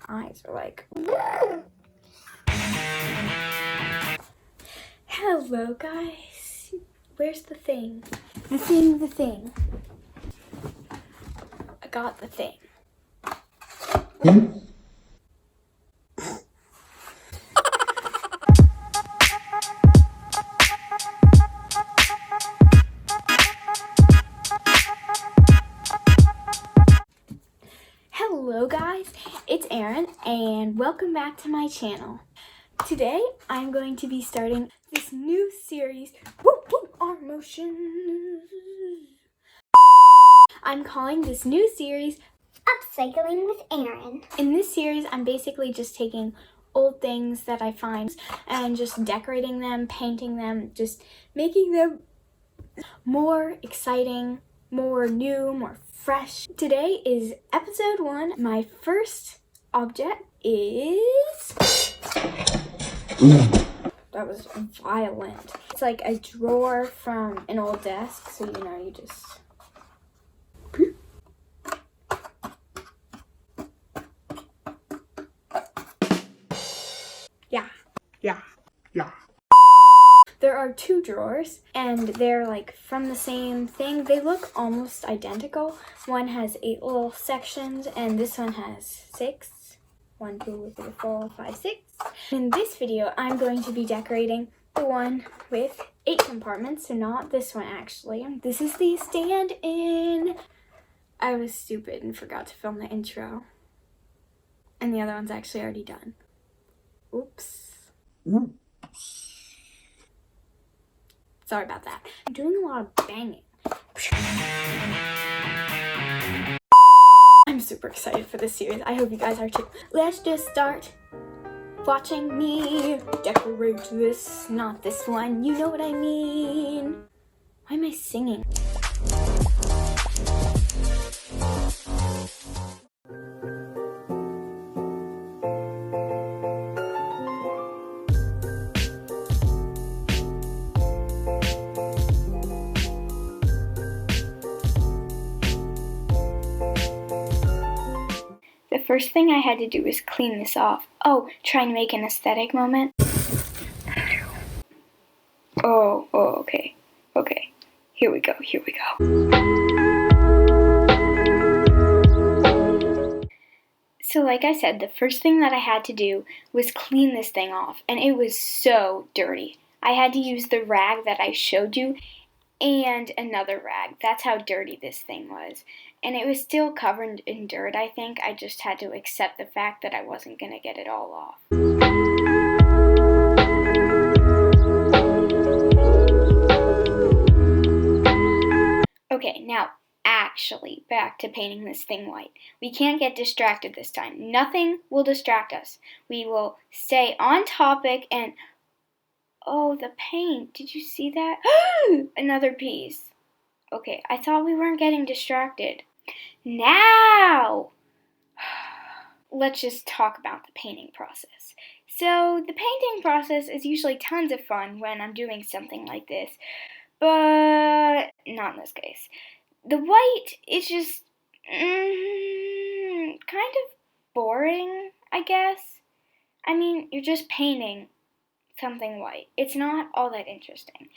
Eyes are like... Hello, guys. Where's the thing? The thing. I got the thing. Hello guys, it's Erin and welcome back to my channel. Today I'm going to be starting this new series, arm motions. I'm calling this new series Upcycling with Erin. In this series I'm basically just taking old things that I find and just decorating them, painting them, just making them more exciting, more new, more fresh. Today is episode 1. My first object is... That was violent. It's like a drawer from an old desk, so you just... Yeah. There are 2 drawers, and they're like from the same thing. They look almost identical. One has 8 little sections, and this one has 6. 1, 2, 3, 4, 5, 6. In this video, I'm going to be decorating the one with 8 compartments, so not this one actually. This is the stand-in. I was stupid and forgot to film the intro. And the other one's actually already done. Oops. Sorry about that. I'm doing a lot of banging. I'm super excited for this series. I hope you guys are too. Let's just start watching me decorate this, not this one. You know what I mean. Why am I singing? The first thing I had to do was clean this off. Oh, trying to make an aesthetic moment. Oh, okay. Okay. Here we go. So like I said, the first thing that I had to do was clean this thing off, and it was so dirty. I had to use the rag that I showed you and another rag. That's how dirty this thing was. And it was still covered in dirt, I think. I just had to accept the fact that I wasn't going to get it all off. Okay, now actually back to painting this thing white. We can't get distracted this time. Nothing will distract us. We will stay on topic and... Oh, the paint. Did you see that? Another piece. Okay, I thought we weren't getting distracted. Now, let's just talk about the painting process. So, the painting process is usually tons of fun when I'm doing something like this, but not in this case. The white is just kind of boring, I guess. I mean, you're just painting something white. It's not all that interesting.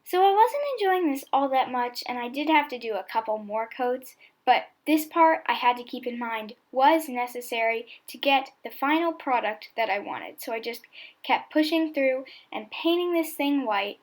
So I wasn't enjoying this all that much, and I did have to do a couple more coats, but this part I had to keep in mind was necessary to get the final product that I wanted. So I just kept pushing through and painting this thing white.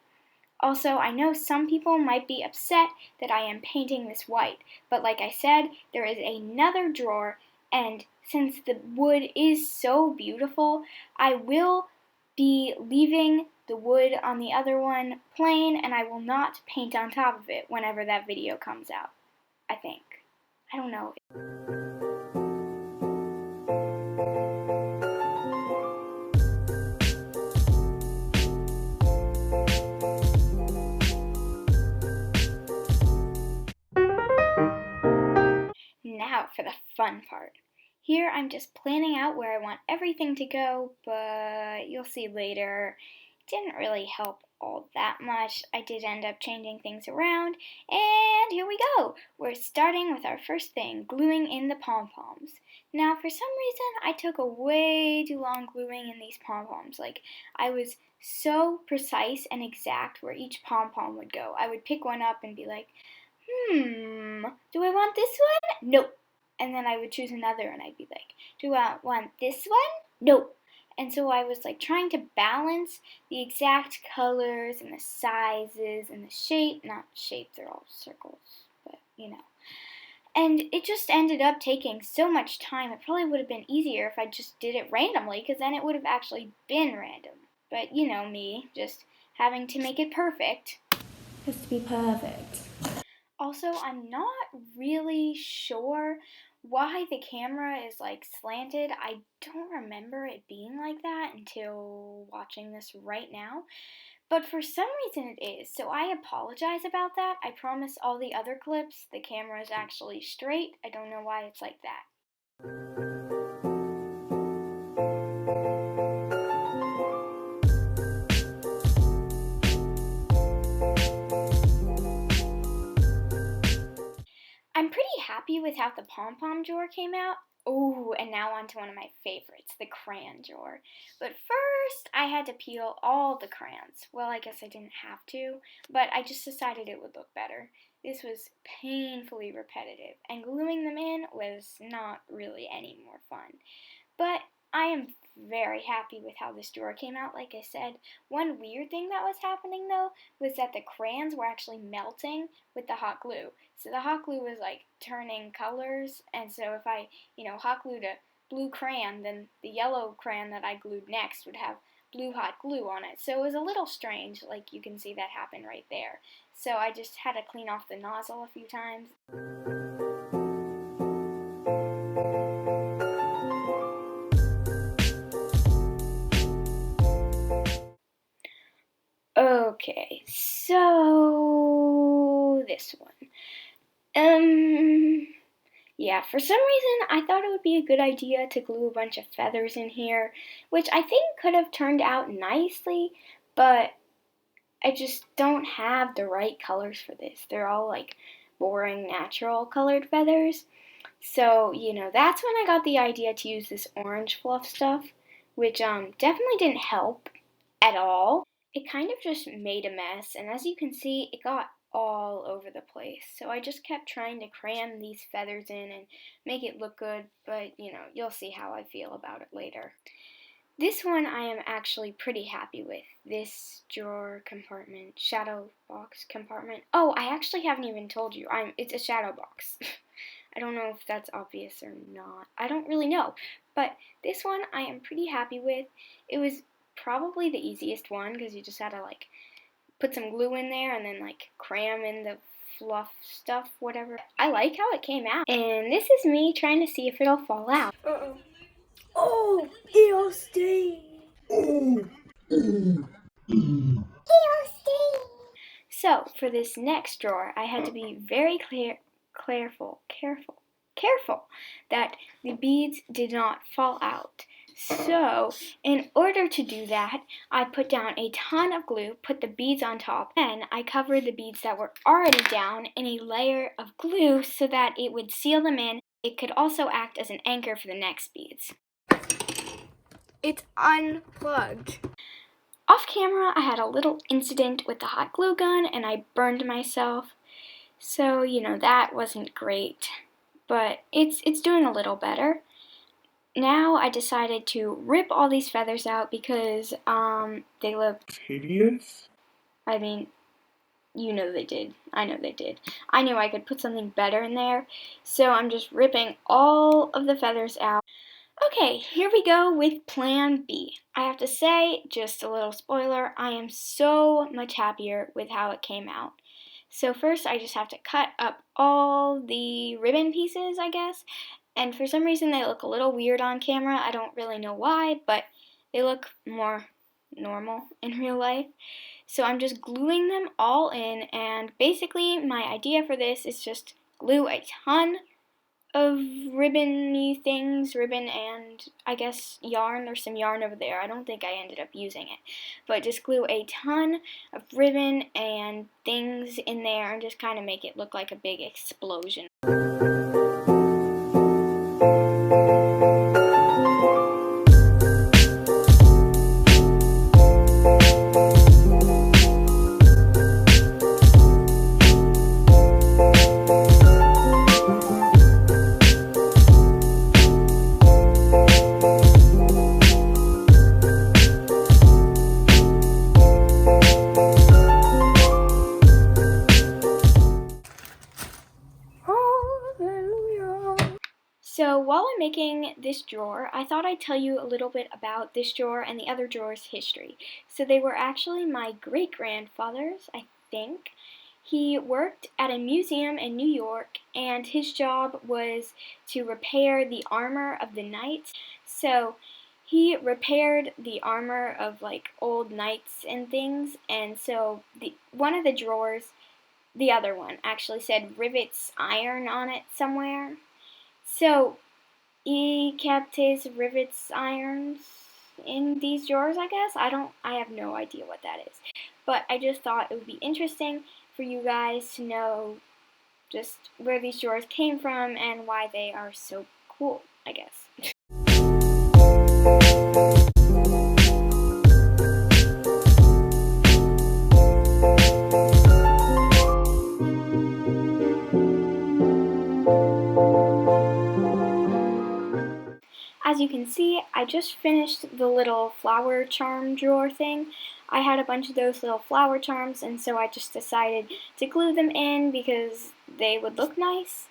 Also, I know some people might be upset that I am painting this white, but like I said, there is another drawer, and since the wood is so beautiful, I will be leaving the wood on the other one plain, and I will not paint on top of it whenever that video comes out, I think. I don't know. Now for the fun part. Here I'm just planning out where I want everything to go, but you'll see later, it didn't really help all that much. I did end up changing things around, and here we go. We're starting with our first thing, gluing in the pom-poms. Now, for some reason, I took a way too long gluing in these pom-poms. Like, I was so precise and exact where each pom-pom would go. I would pick one up and be like, do I want this one? Nope. And then I would choose another and I'd be like, do I want this one? Nope. And so I was like trying to balance the exact colors and the sizes and the shape. Not shape, they're all circles, but you know. And it just ended up taking so much time. It probably would have been easier if I just did it randomly, because then it would have actually been random. But you know me, just having to make it perfect. Has to be perfect. Also, I'm not really sure why the camera is like slanted. I don't remember it being like that until watching this right now. But for some reason it is, so I apologize about that. I promise all the other clips, the camera is actually straight. I don't know why it's like that. I'm pretty happy with how the pom-pom drawer came out. Oh, and now on to one of my favorites, the crayon drawer. But first, I had to peel all the crayons. Well, I guess I didn't have to, but I just decided it would look better. This was painfully repetitive, and gluing them in was not really any more fun. But I am very happy with how this drawer came out, like I said. One weird thing that was happening, though, was that the crayons were actually melting with the hot glue. So the hot glue was, like, turning colors, and so if I, hot glued a blue crayon, then the yellow crayon that I glued next would have blue hot glue on it. So it was a little strange, like you can see that happen right there. So I just had to clean off the nozzle a few times. Okay, so this one. Yeah, for some reason I thought it would be a good idea to glue a bunch of feathers in here, which I think could have turned out nicely, but I just don't have the right colors for this. They're all like boring natural colored feathers. So, that's when I got the idea to use this orange fluff stuff, which definitely didn't help at all. It kind of just made a mess, and as you can see, it got all over the place. So I just kept trying to cram these feathers in and make it look good, but you'll see how I feel about it later. This one I am actually pretty happy with. This drawer compartment, shadow box compartment. Oh, I actually haven't even told you. It's a shadow box. I don't know if that's obvious or not. I don't really know. But this one I am pretty happy with. It was probably the easiest one because you just had to like put some glue in there and then like cram in the fluff stuff, whatever. I like how it came out. And this is me trying to see if it'll fall out. Oh, it'll stay. It'll stay. So for this next drawer, I had to be very careful that the beads did not fall out. So, in order to do that, I put down a ton of glue, put the beads on top, then I covered the beads that were already down in a layer of glue so that it would seal them in. It could also act as an anchor for the next beads. It's unplugged. Off camera, I had a little incident with the hot glue gun and I burned myself. So, that wasn't great, but it's doing a little better. Now I decided to rip all these feathers out because they look hideous. I mean, they did. I know they did. I knew I could put something better in there, so I'm just ripping all of the feathers out. Okay, here we go with plan B. I have to say, just a little spoiler, I am so much happier with how it came out. So first I just have to cut up all the ribbon pieces, I guess. And for some reason they look a little weird on camera. I don't really know why, but they look more normal in real life. So I'm just gluing them all in, and basically my idea for this is just glue a ton of ribbon-y things, ribbon and I guess yarn. There's some yarn over there. I don't think I ended up using it. But just glue a ton of ribbon and things in there and just kind of make it look like a big explosion. So while I'm making this drawer, I thought I'd tell you a little bit about this drawer and the other drawer's history. So they were actually my great-grandfather's, I think. He worked at a museum in New York, and his job was to repair the armor of the knights. So he repaired the armor of like old knights and things, and so one of the drawers, the other one, actually said rivets iron on it somewhere. So he kept his rivets irons in these drawers, I guess. I have no idea what that is. But I just thought it would be interesting for you guys to know just where these drawers came from and why they are so cool, I guess. As you can see, I just finished the little flower charm drawer thing. I had a bunch of those little flower charms, and so I just decided to glue them in because they would look nice.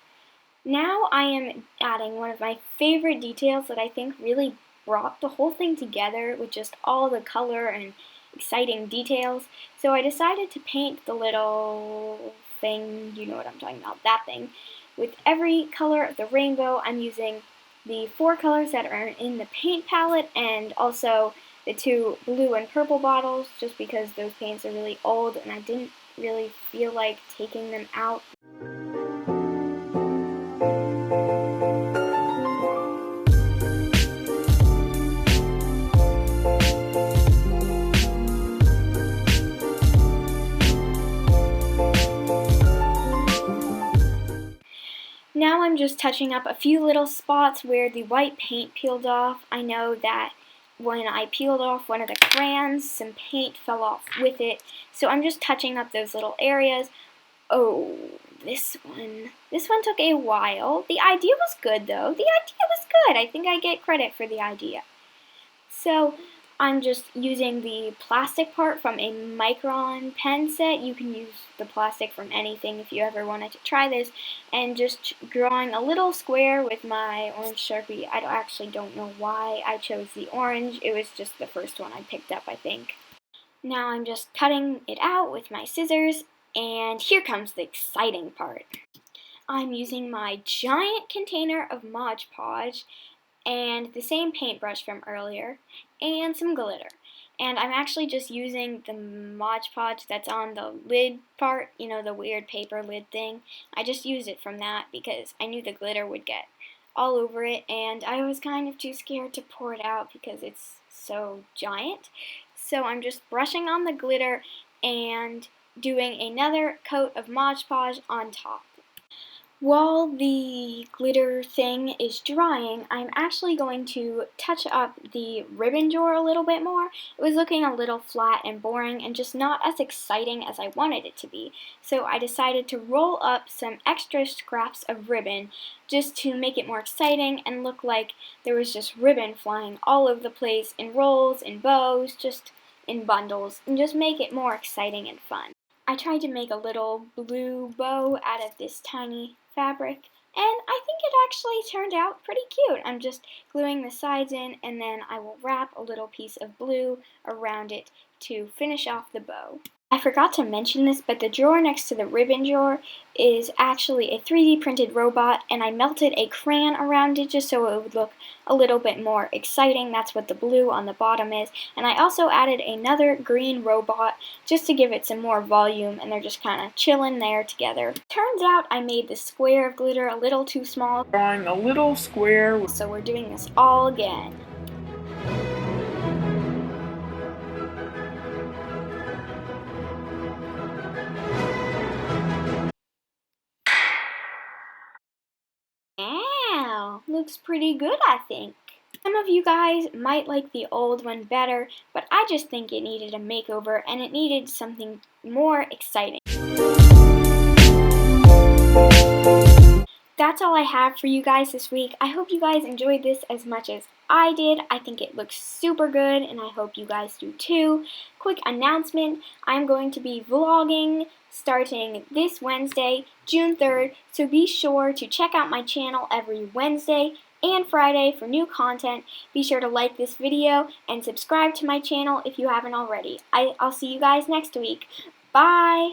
Now I am adding one of my favorite details that I think really brought the whole thing together with just all the color and exciting details. So I decided to paint the little thing, you know what I'm talking about, that thing. With every color of the rainbow, I'm using the 4 colors that are in the paint palette and also the 2 blue and purple bottles, just because those paints are really old and I didn't really feel like taking them out. Now I'm just touching up a few little spots where the white paint peeled off. I know that when I peeled off one of the crayons, some paint fell off with it. So I'm just touching up those little areas. Oh, this one took a while. The idea was good though. The idea was good. I think I get credit for the idea. So I'm just using the plastic part from a Micron pen set. You can use the plastic from anything if you ever wanted to try this. And just drawing a little square with my orange Sharpie. I actually don't know why I chose the orange. It was just the first one I picked up, I think. Now I'm just cutting it out with my scissors. And here comes the exciting part. I'm using my giant container of Mod Podge and the same paintbrush from earlier, and some glitter. And I'm actually just using the Mod Podge that's on the lid part, you know, the weird paper lid thing. I just used it from that because I knew the glitter would get all over it, and I was kind of too scared to pour it out because it's so giant. So I'm just brushing on the glitter and doing another coat of Mod Podge on top. While the glitter thing is drying, I'm actually going to touch up the ribbon drawer a little bit more. It was looking a little flat and boring and just not as exciting as I wanted it to be. So I decided to roll up some extra scraps of ribbon just to make it more exciting and look like there was just ribbon flying all over the place in rolls, in bows, just in bundles, and just make it more exciting and fun. I tried to make a little blue bow out of this tiny fabric, and I think it actually turned out pretty cute. I'm just gluing the sides in, and then I will wrap a little piece of blue around it to finish off the bow. I forgot to mention this, but the drawer next to the ribbon drawer is actually a 3D printed robot, and I melted a crayon around it just so it would look a little bit more exciting. That's what the blue on the bottom is. And I also added another green robot just to give it some more volume, and they're just kind of chilling there together. Turns out I made the square of glitter a little too small. Drawing a little square. So we're doing this all again. Wow, look looks pretty good, I think. Some of you guys might like the old one better, but I just think it needed a makeover and it needed something more exciting. That's all I have for you guys this week. I hope you guys enjoyed this as much as I did. I think it looks super good and I hope you guys do too. Quick announcement, I'm going to be vlogging starting this Wednesday, June 3rd, so be sure to check out my channel every Wednesday and Friday for new content. Be sure to like this video and subscribe to my channel if you haven't already. I'll see you guys next week. Bye!